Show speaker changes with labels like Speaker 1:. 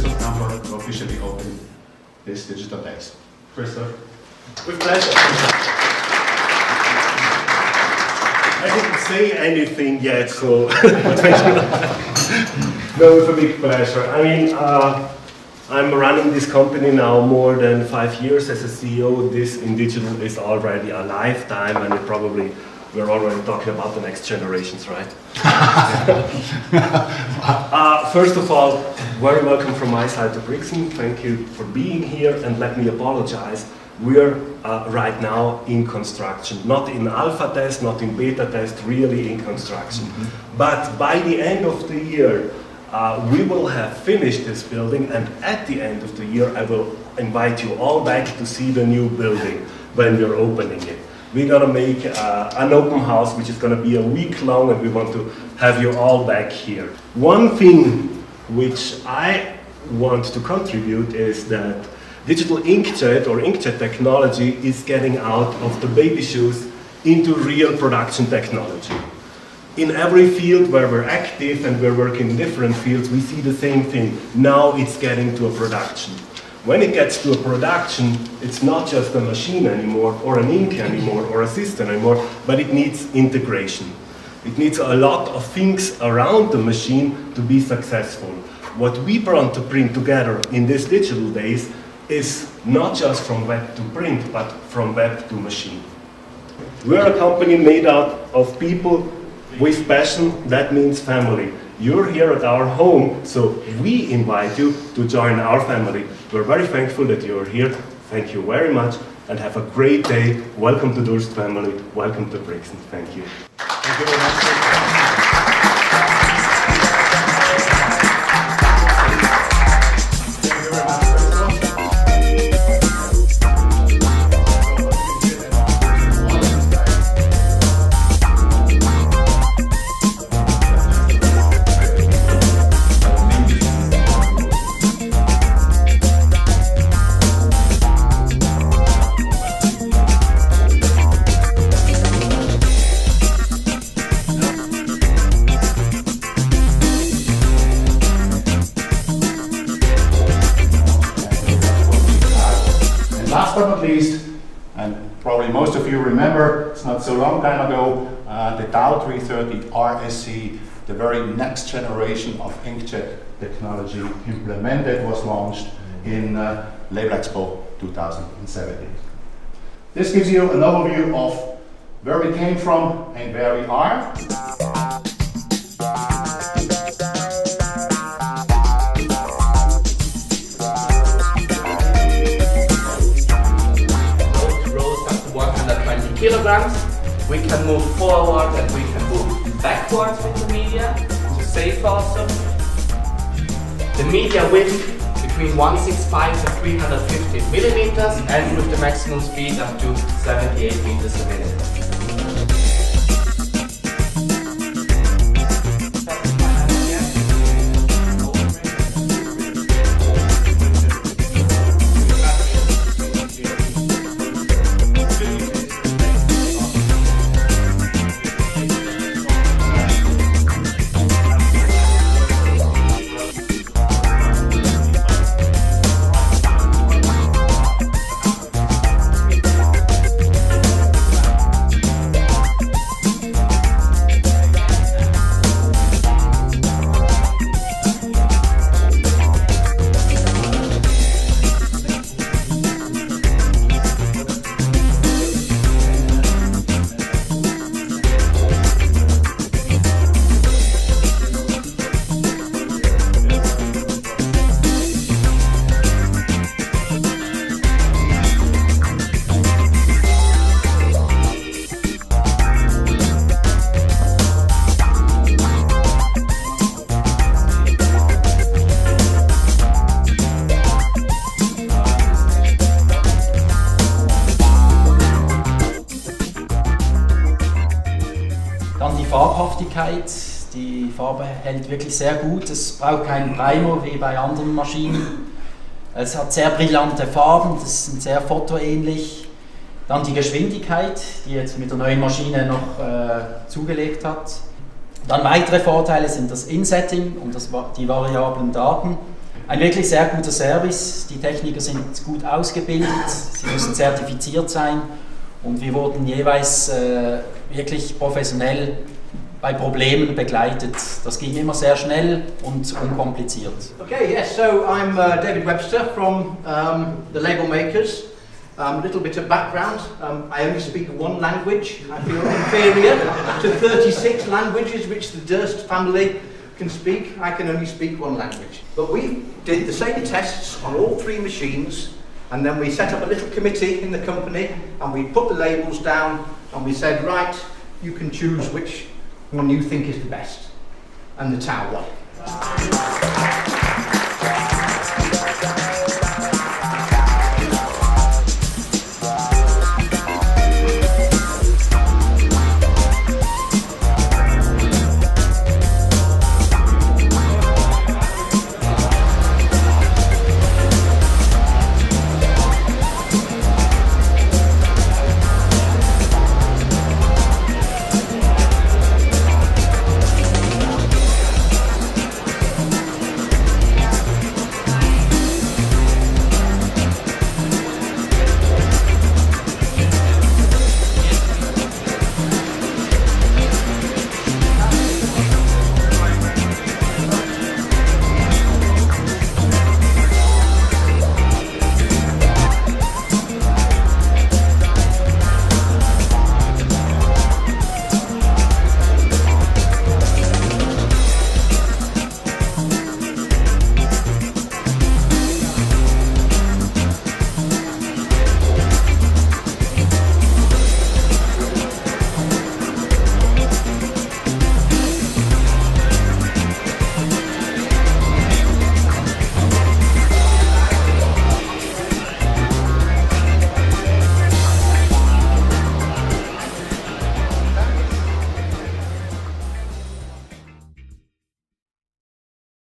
Speaker 1: September to officially open this Digital Days. Christoph, with pleasure. I didn't say anything yet, so no, with a big pleasure. I mean, I'm running this company now more than 5 years as a CEO. This in digital is already a lifetime, and we're already talking about the next generations, right? First of all, very welcome from my side to Brixen. Thank you for being here, and let me apologize. We're right now in construction, not in alpha test, not in beta test, really in construction. But by the end of the year, we will have finished this building, and at the end of the year, I will invite you all back to see the new building when we're opening it. We're gonna make an open house, which is gonna be a week long, and we want to have you all back here. One thing which I want to contribute is that digital inkjet or inkjet technology is getting out of the baby shoes into real production technology. In every field where we're active and we're working in different fields, we see the same thing. Now it's getting to a production. When it gets to a production, it's not just a machine anymore, or an ink anymore, or a system anymore, but it needs integration. It needs a lot of things around the machine to be successful. What we want to bring together in these digital days is not just from web to print, but from web to machine. We're a company made out of people with passion. That means family. You're here at our home, so we invite you to join our family. We're very thankful that you're here. Thank you very much, and have a great day. Welcome to Durst family. Welcome to Brixen. Thank you. Thank you very much.
Speaker 2: Last but not least, and probably most of you remember, it's not so long time ago, the Dow 330 RSC, the very next generation of inkjet technology implemented, was launched in Label Expo 2017. This gives you an overview of where we came from and where we are.
Speaker 3: Kilograms, we can move forward and we can move backwards with the media to save also. The media width between 165 and 350 millimeters, and with the maximum speed up to 78 meters a minute.
Speaker 4: Dann die Farbhaftigkeit. Die Farbe hält wirklich sehr gut. Es braucht keinen Primer wie bei anderen Maschinen. Es hat sehr brillante Farben, das ist sehr fotoähnlich. Dann die Geschwindigkeit, die jetzt mit der neuen Maschine noch zugelegt hat. Dann weitere Vorteile sind das Insetting und die variablen Daten. Ein wirklich sehr guter Service. Die Techniker sind gut ausgebildet, sie müssen zertifiziert sein und wir wurden jeweils wirklich professionell bei Problemen begleitet. Das ging immer sehr schnell und unkompliziert.
Speaker 5: Okay, yes, so I'm David Webster from the label makers. A little bit of background, I only speak one language. I feel inferior to 36 languages which the Durst family can speak. I can only speak one language. But we did the same tests on all 3 machines, and then we set up a little committee in the company and we put the labels down and we said, right, you can choose which one you think is the best. And the Tau won.